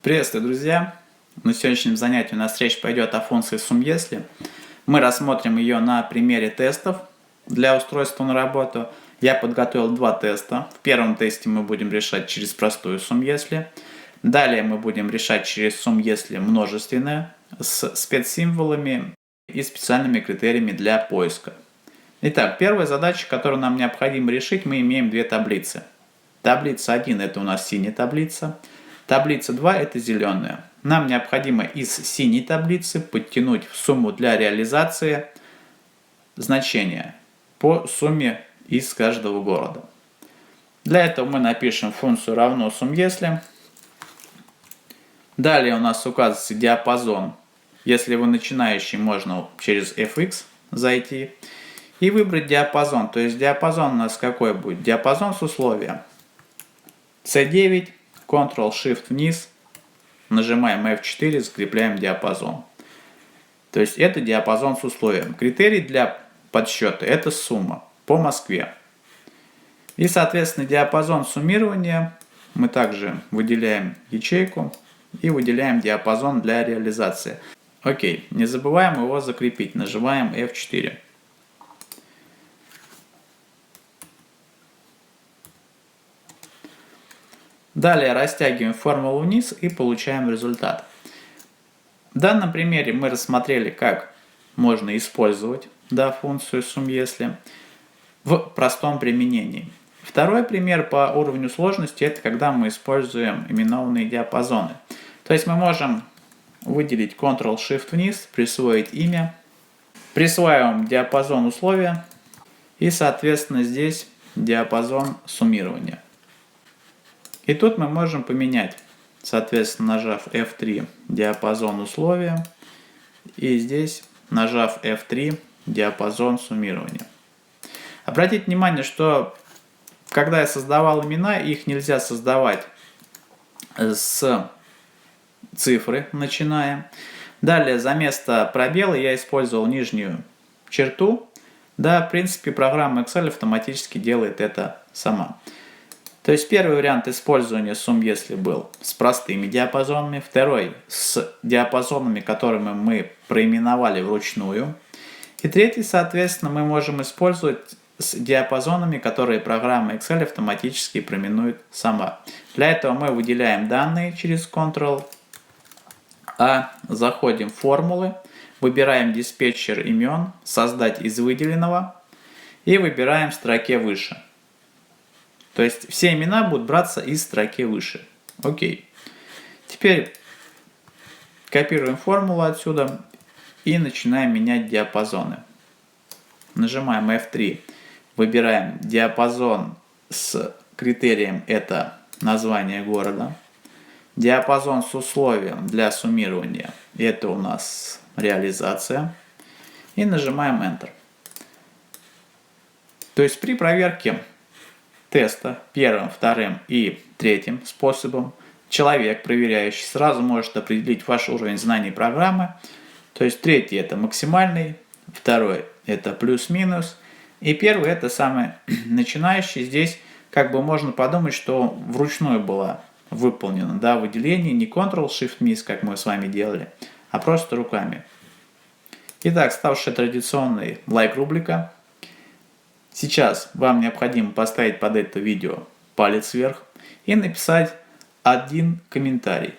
Приветствую, друзья! На сегодняшнем занятии у нас речь пойдет о функции SUMYESLI. Мы рассмотрим ее на примере тестов для устройства на работу. Я подготовил два теста. В первом тесте мы будем решать через простую SUMYESLI. Далее мы будем решать через SUMYESLI множественное с спецсимволами и специальными критериями для поиска. Итак, первая задача, которую нам необходимо решить, мы имеем две таблицы. Таблица 1 это у нас синяя таблица. Таблица 2 это зеленая. Нам необходимо из синей таблицы подтянуть в сумму для реализации значения по сумме из каждого города. Для этого мы напишем функцию равно SUMYESLI. Далее у нас указывается диапазон. Если вы начинающий, можно через fx зайти и выбрать диапазон. То есть диапазон у нас какой будет? Диапазон с условия C9, Ctrl-Shift вниз, нажимаем F4, закрепляем диапазон. То есть это диапазон с условием. Критерий для подсчета это сумма по Москве. И соответственно диапазон суммирования мы также выделяем ячейку и выделяем диапазон для реализации. Окей, не забываем его закрепить, нажимаем F4. Далее растягиваем формулу вниз и получаем результат. В данном примере мы рассмотрели, как можно использовать функцию SUMYESLI в простом применении. Второй пример по уровню сложности это когда мы используем именованные диапазоны. То есть мы можем выделить Ctrl-Shift вниз, присвоить имя, присваиваем диапазон условия и соответственно здесь диапазон суммирования. И тут мы можем поменять, соответственно, нажав F3 диапазон условия и здесь, нажав F3 диапазон суммирования. Обратите внимание, что когда я создавал имена, их нельзя создавать с цифры, начиная. Далее за место пробела я использовал нижнюю черту. Да, в принципе, программа Excel автоматически делает это сама. То есть первый вариант использования SUMYESLI был с простыми диапазонами, второй с диапазонами, которыми мы проименовали вручную. И третий, соответственно, мы можем использовать с диапазонами, которые программа Excel автоматически проименует сама. Для этого мы выделяем данные через Ctrl-A, заходим в формулы, выбираем диспетчер имен, создать из выделенного и выбираем в строке выше. То есть все имена будут браться из строки выше. Окей. Теперь копируем формулу отсюда и начинаем менять диапазоны. Нажимаем F3, выбираем диапазон с критерием это название города. Диапазон с условием для суммирования это у нас реализация. И нажимаем Enter. То есть при проверке теста первым, вторым и третьим способом человек, проверяющий, сразу может определить ваш уровень знаний программы. То есть третий это максимальный, второй это плюс-минус, и первый это самый начинающий. Здесь как бы можно подумать, что вручную было выполнено выделение, не Ctrl-Shift вниз, как мы с вами делали, а просто руками. Итак, ставшая традиционной лайк-рубрика. Сейчас вам необходимо поставить под это видео палец вверх и написать один комментарий.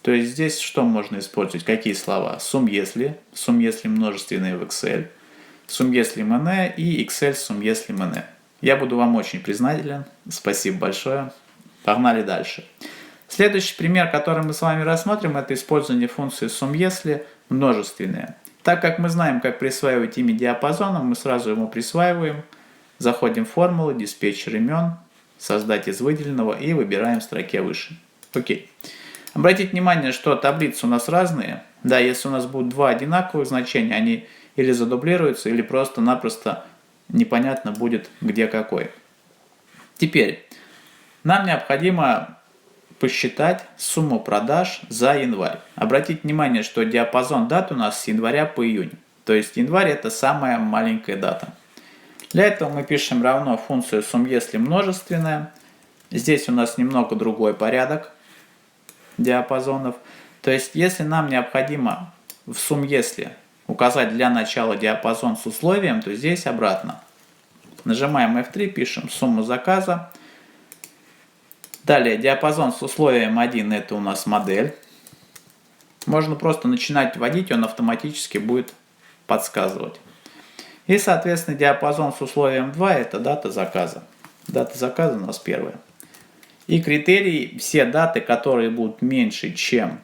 То есть здесь что можно использовать? Какие слова? SUMYESLI, SUMYESLI множественное в Excel, SUMYESLI MN и Excel SUMYESLI MN. Я буду вам очень признателен. Спасибо большое. Погнали дальше. Следующий пример, который мы с вами рассмотрим, это использование функции SUMYESLI множественное. Так как мы знаем, как присваивать имя диапазоном, мы сразу ему присваиваем. Заходим в формулу, диспетчер имен, создать из выделенного и выбираем в строке выше. Окей. Обратите внимание, что таблицы у нас разные. Да, если у нас будут два одинаковых значения, они или задублируются, или просто-напросто непонятно будет где какой. Теперь нам необходимо посчитать сумму продаж за январь. Обратите внимание, что диапазон дат у нас с января по июнь. То есть январь это самая маленькая дата. Для этого мы пишем равно функцию SUMYESLI множественная. Здесь у нас немного другой порядок. диапазонов. То есть, если нам необходимо в сумме если указать для начала диапазон с условием, то здесь обратно. Нажимаем F3, пишем сумму заказа. Далее диапазон с условием 1 это у нас модель. Можно просто начинать вводить, он автоматически будет подсказывать. И, соответственно, диапазон с условием 2 это дата заказа. Дата заказа у нас первая. И критерии, все даты, которые будут меньше, чем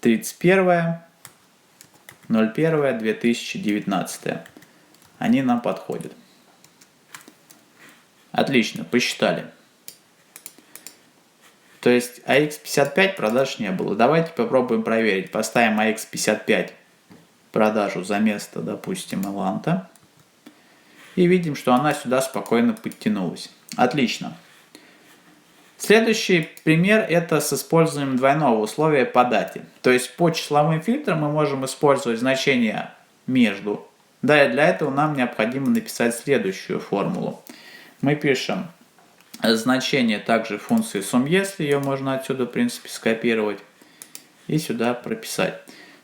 31.01.2019. Они нам подходят. Отлично, посчитали. То есть AX55 продаж не было. Давайте попробуем проверить. Поставим AX55 продажу за место, допустим, Эланта. И видим, что она сюда спокойно подтянулась. Отлично. Следующий пример это с использованием двойного условия по дате. То есть по числовым фильтрам мы можем использовать значение между. Да, и для этого нам необходимо написать следующую формулу. Мы пишем значение также функции сумм если, ее можно отсюда в принципе скопировать и сюда прописать.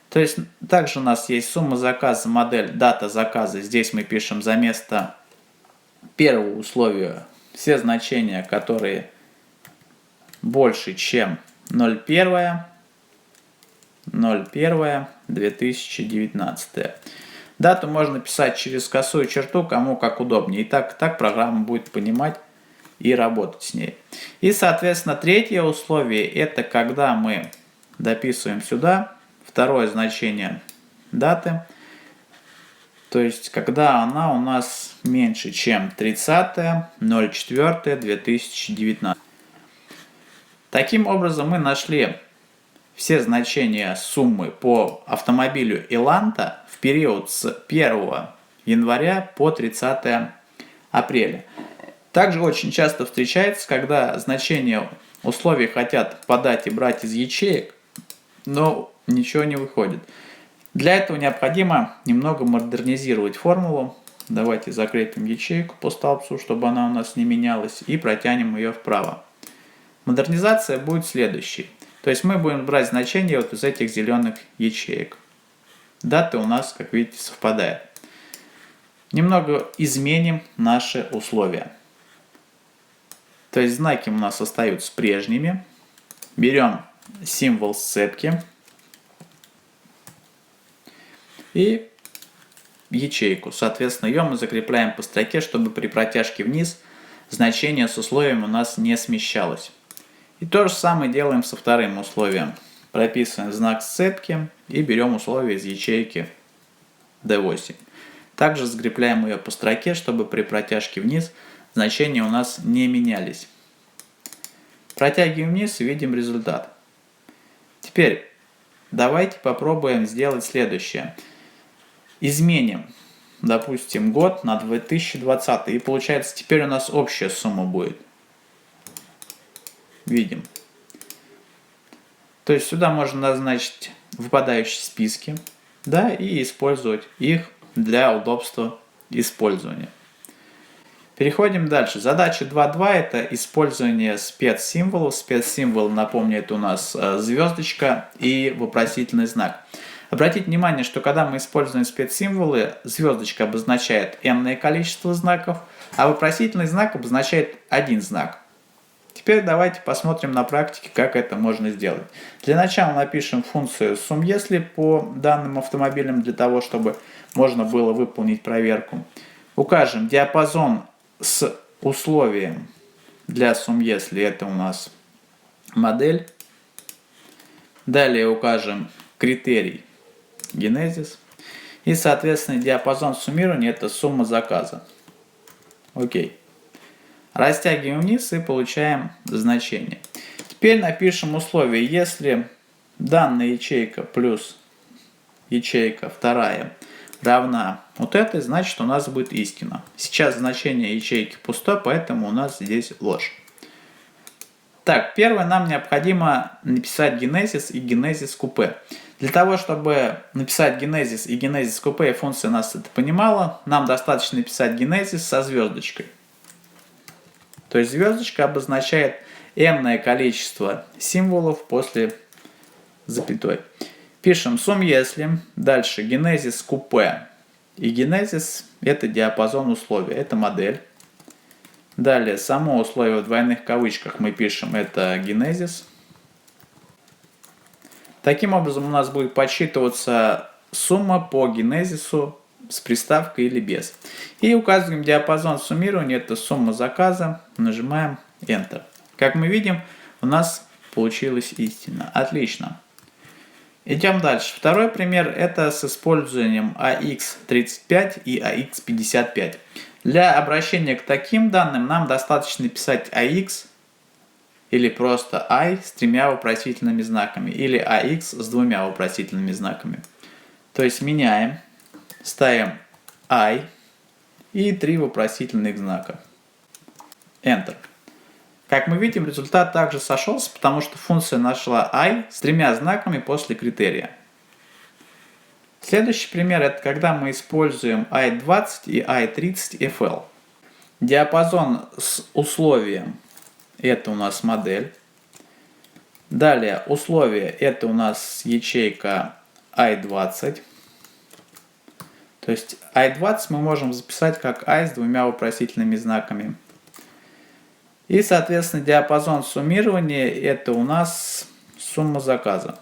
То есть также у нас есть сумма заказа, модель, дата заказа. Здесь мы пишем за место первого условия все значения, которые больше, чем 01.01.2019. Дату можно писать через косую черту, кому как удобнее. И так программа будет понимать и работать с ней. И, соответственно, третье условие, это когда мы дописываем сюда второе значение даты. То есть, когда она у нас меньше, чем 30.04.2019. Таким образом, мы нашли все значения суммы по автомобилю Эланта в период с 1 января по 30 апреля. Также очень часто встречается, когда значения условий хотят по дате брать из ячеек, но ничего не выходит. Для этого необходимо немного модернизировать формулу. Давайте закрепим ячейку по столбцу, чтобы она у нас не менялась, и протянем ее вправо. Модернизация будет следующей. То есть мы будем брать значения вот из этих зеленых ячеек. Даты у нас, как видите, совпадают. Немного изменим наши условия. То есть знаки у нас остаются прежними. Берем символ сцепки и ячейку. Соответственно, ее мы закрепляем по строке, чтобы при протяжке вниз значение с условием у нас не смещалось. И то же самое делаем со вторым условием. Прописываем знак сцепки и берем условие из ячейки D8. Также закрепляем ее по строке, чтобы при протяжке вниз значения у нас не менялись. Протягиваем вниз и видим результат. Теперь давайте попробуем сделать следующее. Изменим, допустим, год на 2020. И получается, теперь у нас общая сумма будет. Видим. То есть сюда можно назначить выпадающие списки, да, и использовать их для удобства использования. Переходим дальше. Задача 2.2 это использование спецсимволов. Спецсимвол, напомню, это у нас звездочка и вопросительный знак. Обратите внимание, что когда мы используем спецсимволы, звездочка обозначает n-ное количество знаков, а вопросительный знак обозначает один знак. Теперь давайте посмотрим на практике, как это можно сделать. Для начала напишем функцию сумм если по данным автомобилям, для того, чтобы можно было выполнить проверку. Укажем диапазон с условием для сумм если, это у нас модель. Далее укажем критерий генезис. И, соответственно, диапазон суммирования это сумма заказа. Окей. Растягиваем вниз и получаем значение. Теперь напишем условие, если данная ячейка плюс ячейка вторая равна вот этой, значит у нас будет истина. Сейчас значение ячейки пусто, поэтому у нас здесь ложь. Так, первое, нам необходимо написать генезис и генезис купе. Для того, чтобы написать генезис и генезис купе, и функция нас это понимала, нам достаточно написать генезис со звездочкой. То есть звездочка обозначает n-ное количество символов после запятой. Пишем сумм если, дальше генезис купе. И генезис это диапазон условий, это модель. Далее само условие в двойных кавычках мы пишем, это генезис. Таким образом у нас будет подсчитываться сумма по генезису с приставкой или без. И указываем диапазон суммирования, это сумма заказа, нажимаем Enter. Как мы видим, у нас получилась истина. Отлично. Идем дальше. Второй пример это с использованием AX35 и AX55. Для обращения к таким данным нам достаточно писать AX или просто I с 3 вопросительными знаками или AX с 2 вопросительными знаками. То есть меняем, ставим I и 3 вопросительных знака. Enter. Как мы видим, результат также сошелся, потому что функция нашла I с 3 знаками после критерия. Следующий пример это когда мы используем I20 и I30 FL. Диапазон с условием это у нас модель. Далее условие это у нас ячейка I20. То есть I20 мы можем записать как I с 2 вопросительными знаками. И, соответственно, диапазон суммирования это у нас сумма заказа.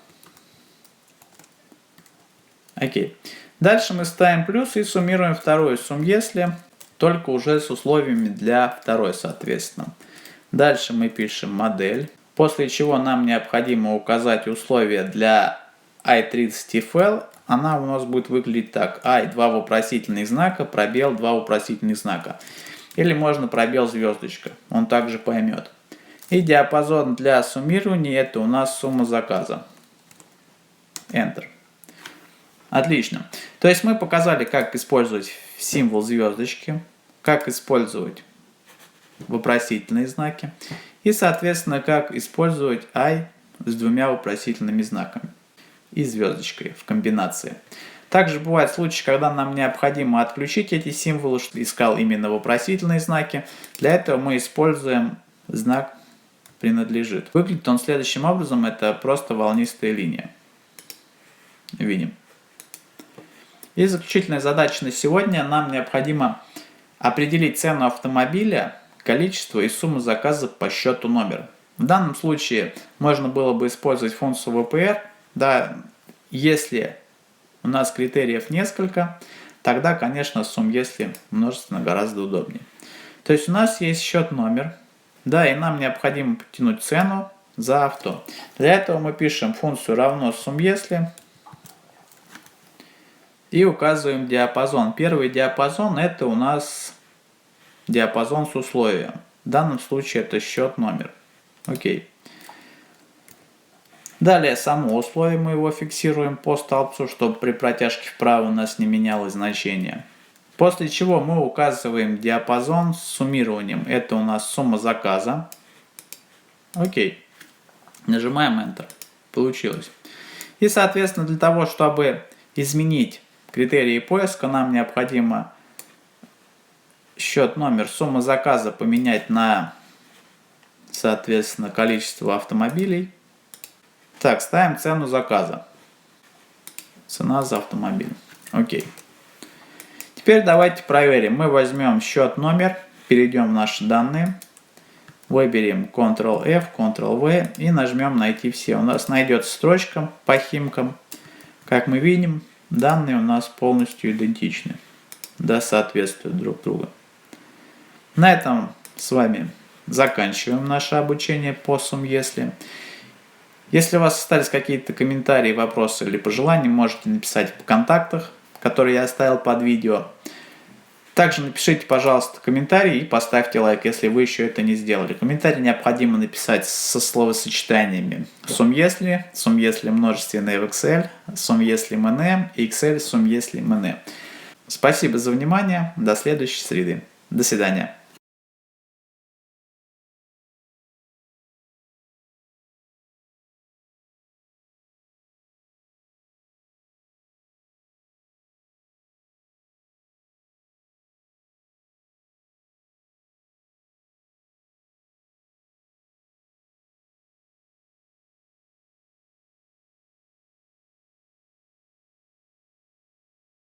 Окей. Дальше мы ставим плюс и суммируем вторую сумму если, только уже с условиями для второй, соответственно. Дальше мы пишем модель, после чего нам необходимо указать условия для I30 FL. Она у нас будет выглядеть так. I 2 вопросительных знака, пробел 2 вопросительных знака. Или можно пробел звездочка, он также поймет. И диапазон для суммирования это у нас сумма заказа. Enter. Отлично. То есть мы показали, как использовать символ звездочки, как использовать вопросительные знаки и, соответственно, как использовать I с 2 вопросительными знаками и звездочкой в комбинации. Также бывают случаи, когда нам необходимо отключить эти символы, что искал именно вопросительные знаки. Для этого мы используем знак принадлежит. Выглядит он следующим образом, это просто волнистая линия. Видим. И заключительная задача на сегодня. Нам необходимо определить цену автомобиля, количество и сумму заказа по счету номера. В данном случае можно было бы использовать функцию VPR. Да, если у нас критериев несколько, тогда, конечно, сумм если множественно гораздо удобнее. То есть у нас есть счет номер, да, и нам необходимо подтянуть цену за авто. Для этого мы пишем функцию равно сумм если и указываем диапазон. Первый диапазон это у нас диапазон с условием. В данном случае это счет номер. Окей. Далее само условие мы его фиксируем по столбцу, чтобы при протяжке вправо у нас не менялось значение. После чего мы указываем диапазон с суммированием. Это у нас сумма заказа. Окей. Нажимаем Enter. Получилось. И соответственно для того, чтобы изменить критерии поиска, нам необходимо счет номер, сумма заказа поменять на соответственно количество автомобилей. Так, ставим цену заказа. Цена за автомобиль. Окей. Теперь давайте проверим. Мы возьмем счет номер, перейдем в наши данные, выберем Ctrl-F, Ctrl-V и нажмем «Найти все». У нас найдется строчка по химкам. Как мы видим, данные у нас полностью идентичны. Да, соответствуют друг другу. На этом с вами заканчиваем наше обучение по сумм если. Если у вас остались какие-то комментарии, вопросы или пожелания, можете написать в контактах, которые я оставил под видео. Также напишите, пожалуйста, комментарий и поставьте лайк, если вы еще это не сделали. Комментарий необходимо написать со словосочетаниями сумм если множественное в Excel, сумм если МН, Excel, сумм если МН. Спасибо за внимание, до следующей среды. До свидания.